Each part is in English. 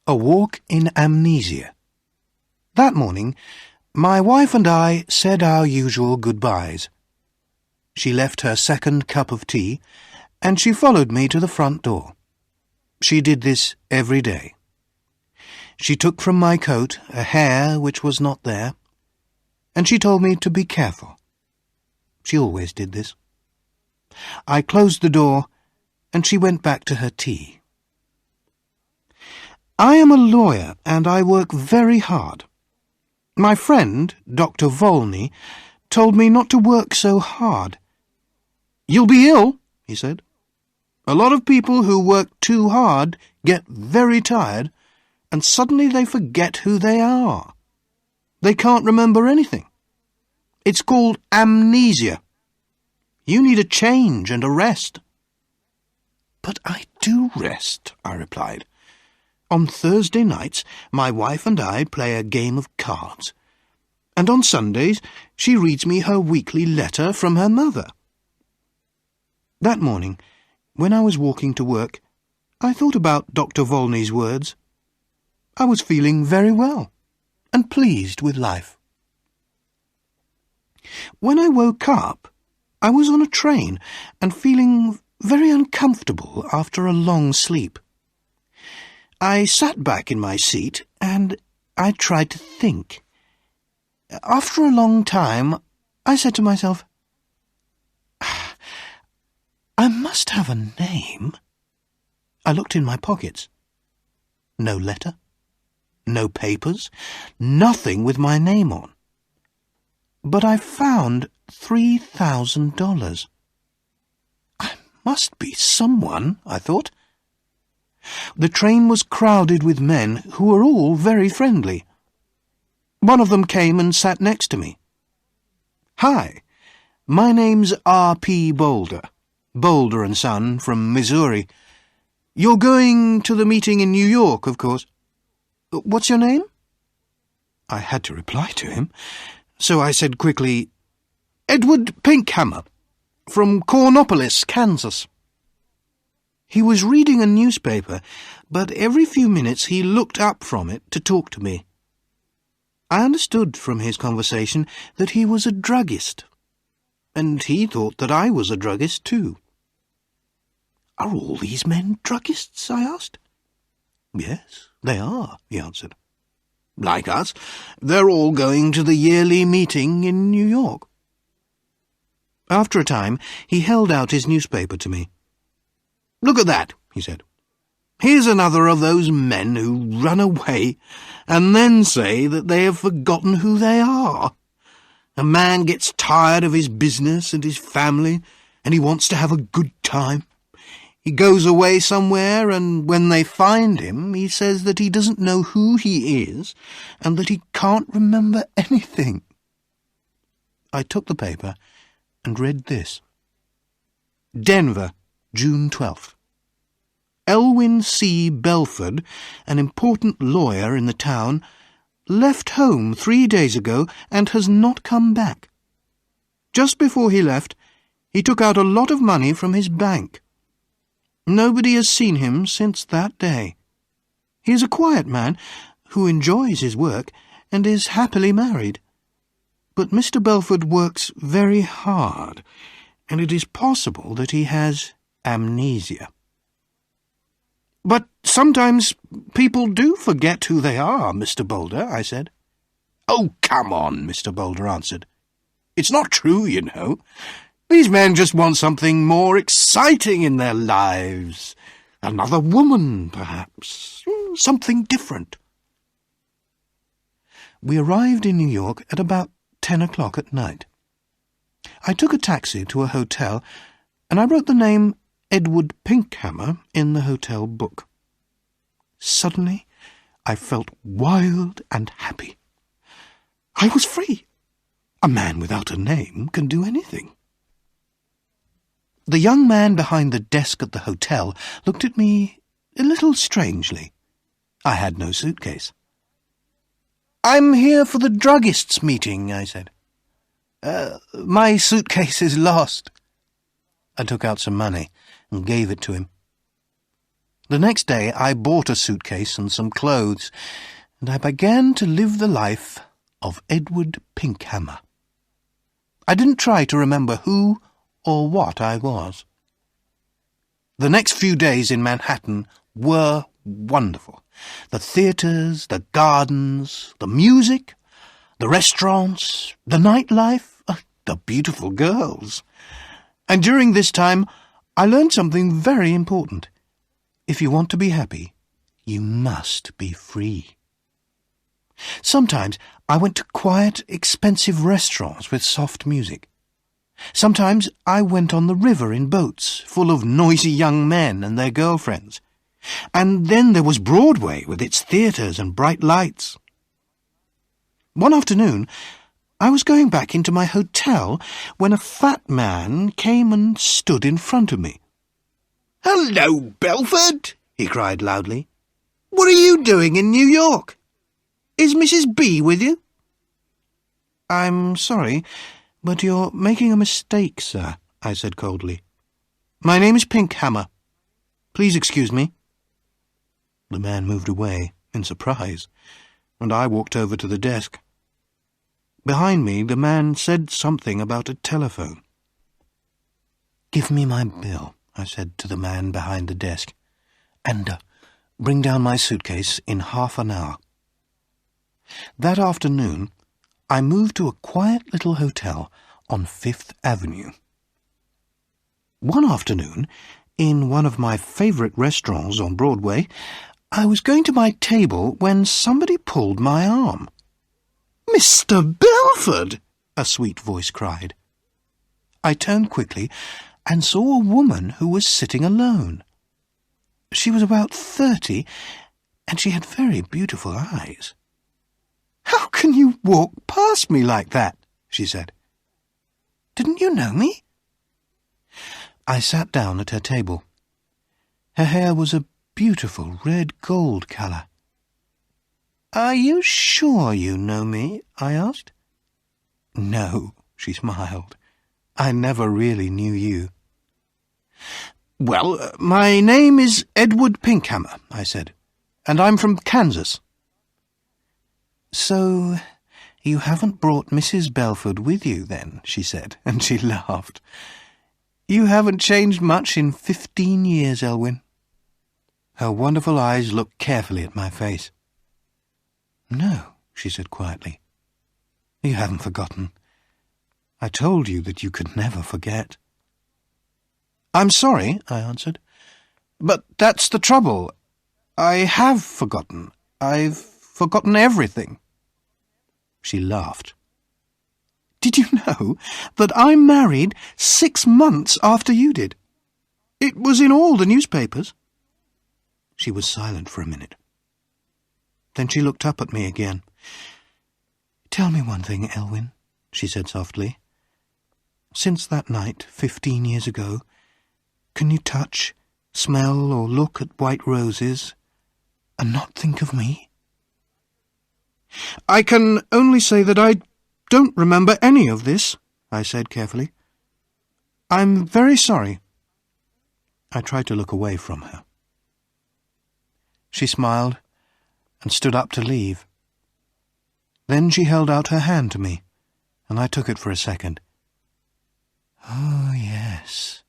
A walk in Amnesia. That morning, my wife and I said our usual goodbyes. She left her second cup of tea, and she followed me to the front door. She did this every day. She took from my coat a hair which was not there, and she told me to be careful. She always did this. I closed the door, and she went back to her tea. I am a lawyer, and I work very hard. My friend, Dr. Volney, told me not to work so hard. "You'll be ill," he said. "A lot of people who work too hard get very tired, and suddenly they forget who they are. They can't remember anything. It's called amnesia. You need a change and a rest." "But I do rest," I replied. "On Thursday nights my wife and I play a game of cards, and on Sundays she reads me her weekly letter from her mother." That morning, when I was walking to work, I thought about Dr. Volney's words. I was feeling very well and pleased with life. When I woke up, I was on a train and feeling very uncomfortable after a long sleep. I sat back in my seat and I tried to think. After a long time, I said to myself, "I must have a name." I looked in my pockets. No letter, no papers, nothing with my name on. But I found $3,000. I must be someone, I thought. The train was crowded with men who were all very friendly. One of them came and sat next to me. "Hi, my name's R.P. Boulder, Boulder & Son from Missouri. You're going to the meeting in New York, of course. What's your name?" I had to reply to him, so I said quickly, "Edward Pinkhammer, from Cornopolis, Kansas." He was reading a newspaper, but every few minutes he looked up from it to talk to me. I understood from his conversation that he was a druggist, and he thought that I was a druggist too. "Are all these men druggists?" I asked. "Yes, they are," he answered. "Like us, they're all going to the yearly meeting in New York." After a time, he held out his newspaper to me. "Look at that," he said. "Here's another of those men who run away and then say that they have forgotten who they are. A man gets tired of his business and his family, and he wants to have a good time. He goes away somewhere, and when they find him, he says that he doesn't know who he is and that he can't remember anything." I took the paper and read this. Denver, June 12th. Elwyn C. Belford, an important lawyer in the town, left home 3 days ago and has not come back. Just before he left, he took out a lot of money from his bank. Nobody has seen him since that day. He is a quiet man who enjoys his work and is happily married. But Mr. Belford works very hard, and it is possible that he has amnesia. "But sometimes people do forget who they are, Mr. Boulder," I said. "Oh, come on," Mr. Boulder answered. "It's not true, you know. These men just want something more exciting in their lives. Another woman, perhaps. Something different." We arrived in New York at about 10 o'clock at night. I took a taxi to a hotel, and I wrote the name Edward Pinkhammer in the hotel book. Suddenly, I felt wild and happy. I was free. A man without a name can do anything. The young man behind the desk at the hotel looked at me a little strangely. I had no suitcase. "I'm here for the druggists' meeting," I said. My suitcase is lost." I took out some money and gave it to him. The next day I bought a suitcase and some clothes, and I began to live the life of Edward Pinkhammer. I didn't try to remember who or what I was. The next few days in Manhattan were wonderful. The theatres, the gardens, the music, the restaurants, the nightlife, the beautiful girls. And during this time, I learned something very important. If you want to be happy, you must be free. Sometimes I went to quiet, expensive restaurants with soft music. Sometimes I went on the river in boats full of noisy young men and their girlfriends. And then there was Broadway with its theatres and bright lights. One afternoon, I was going back into my hotel when a fat man came and stood in front of me. "Hello, Belford!" he cried loudly. "What are you doing in New York? Is Mrs. B with you?" "I'm sorry, but you're making a mistake, sir," I said coldly. "My name is Pinkhammer. Please excuse me." The man moved away in surprise, and I walked over to the desk. Behind me, the man said something about a telephone. "Give me my bill," I said to the man behind the desk, "and bring down my suitcase in half an hour." That afternoon, I moved to a quiet little hotel on Fifth Avenue. One afternoon, in one of my favourite restaurants on Broadway, I was going to my table when somebody pulled my arm. "Mr. Belford!" a sweet voice cried. I turned quickly and saw a woman who was sitting alone. She was about 30, and she had very beautiful eyes. "How can you walk past me like that?" she said. "Didn't you know me?" I sat down at her table. Her hair was a beautiful red-gold colour. "Are you sure you know me?" I asked. "No," she smiled. "I never really knew you." "Well, my name is Edward Pinkhammer," I said, "and I'm from Kansas." "So you haven't brought Mrs. Belford with you, then?" she said, and she laughed. "You haven't changed much in 15 years, Elwyn." Her wonderful eyes looked carefully at my face. "No," she said quietly. "You haven't forgotten. I told you that you could never forget." "I'm sorry," I answered, "but that's the trouble. I have forgotten. I've forgotten everything." She laughed. "Did you know that I married 6 months after you did? It was in all the newspapers." She was silent for a minute. Then she looked up at me again. "Tell me one thing, Elwyn," she said softly. "Since that night, 15 years ago, can you touch, smell, or look at white roses and not think of me?" "I can only say that I don't remember any of this," I said carefully. "I'm very sorry." I tried to look away from her. She smiled and stood up to leave. Then she held out her hand to me, and I took it for a second. "Oh, yes,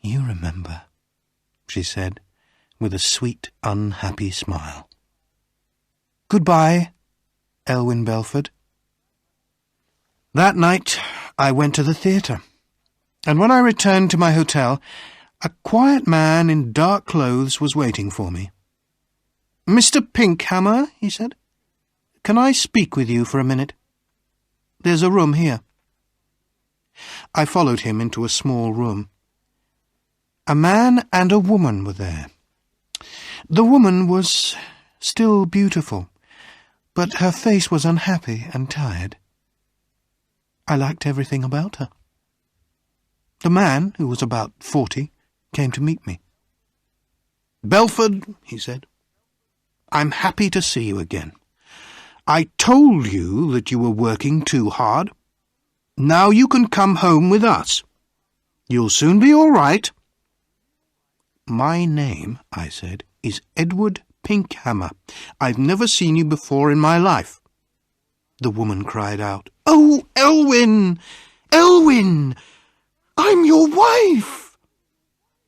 you remember," she said, with a sweet, unhappy smile. "Goodbye, Elwyn Belford." That night I went to the theatre, and when I returned to my hotel, a quiet man in dark clothes was waiting for me. "Mr. Pinkhammer," he said, "can I speak with you for a minute? There's a room here." I followed him into a small room. A man and a woman were there. The woman was still beautiful, but her face was unhappy and tired. I liked everything about her. The man, who was about 40, came to meet me. "Belford," he said, "I'm happy to see you again. I told you that you were working too hard. Now you can come home with us. You'll soon be all right." My name, I said, is Edward Pinkhammer. I've never seen you before in my life. The woman cried out, "Oh, Elwyn! Elwyn! I'm your wife!"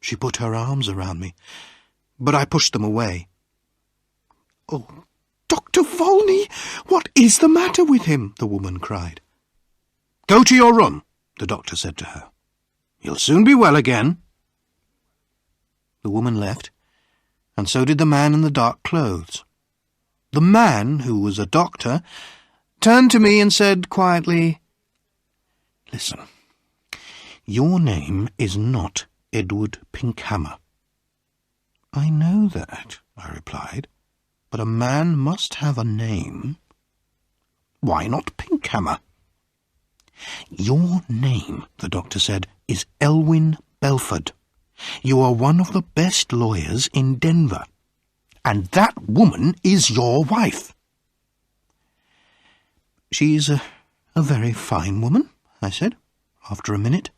She put her arms around me, but I pushed them away. "Oh, Dr. Volney, what is the matter with him?" the woman cried. "Go to your room," the doctor said to her. "You'll soon be well again." The woman left, and so did the man in the dark clothes. The man, who was a doctor, turned to me and said quietly, "Listen, your name is not Edward Pinkhammer." "I know that," I replied, "but a man must have a name." "Why not Pinkhammer?" "Your name," the doctor said, "is Elwyn Belford. You are one of the best lawyers in Denver, and that woman is your wife." "She's a very fine woman," I said, after a minute.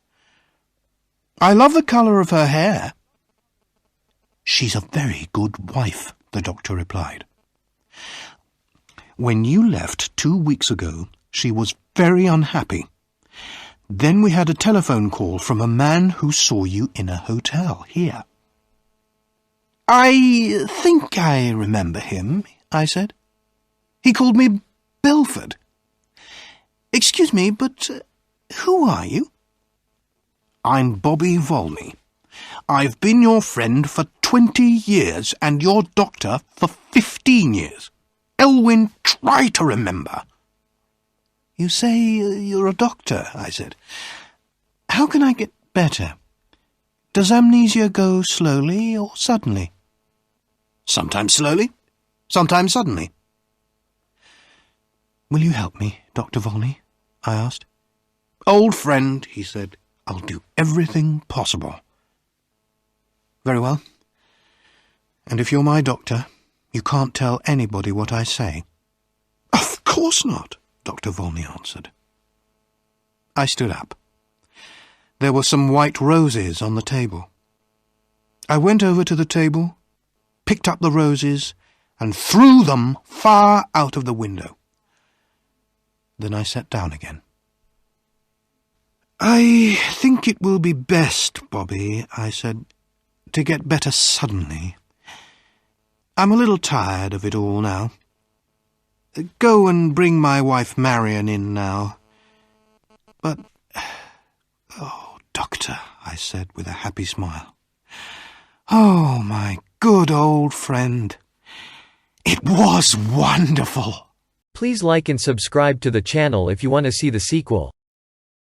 "I love the colour of her hair." "She's a very good wife," the doctor replied. "When you left 2 weeks ago, she was very unhappy. Then we had a telephone call from a man who saw you in a hotel here." "I think I remember him," I said. "He called me Belford. Excuse me, but who are you?" "I'm Bobby Volney. I've been your friend for 20 years and your doctor for 15 years. Elwyn, try to remember." "You say you're a doctor," I said. "How can I get better? Does amnesia go slowly or suddenly?" "Sometimes slowly, sometimes suddenly." "Will you help me, Dr. Volney?" I asked. "Old friend," he said, "I'll do everything possible." "Very well. And if you're my doctor, you can't tell anybody what I say?" "Of course not," Dr. Volney answered. I stood up. There were some white roses on the table. I went over to the table, picked up the roses, and threw them far out of the window. Then I sat down again. "I think it will be best, Bobby," I said, "to get better suddenly. I'm a little tired of it all now. Go and bring my wife Marion in now." "But, oh, Doctor," I said with a happy smile. "Oh, my good old friend. It was wonderful." Please like and subscribe to the channel if you want to see the sequel.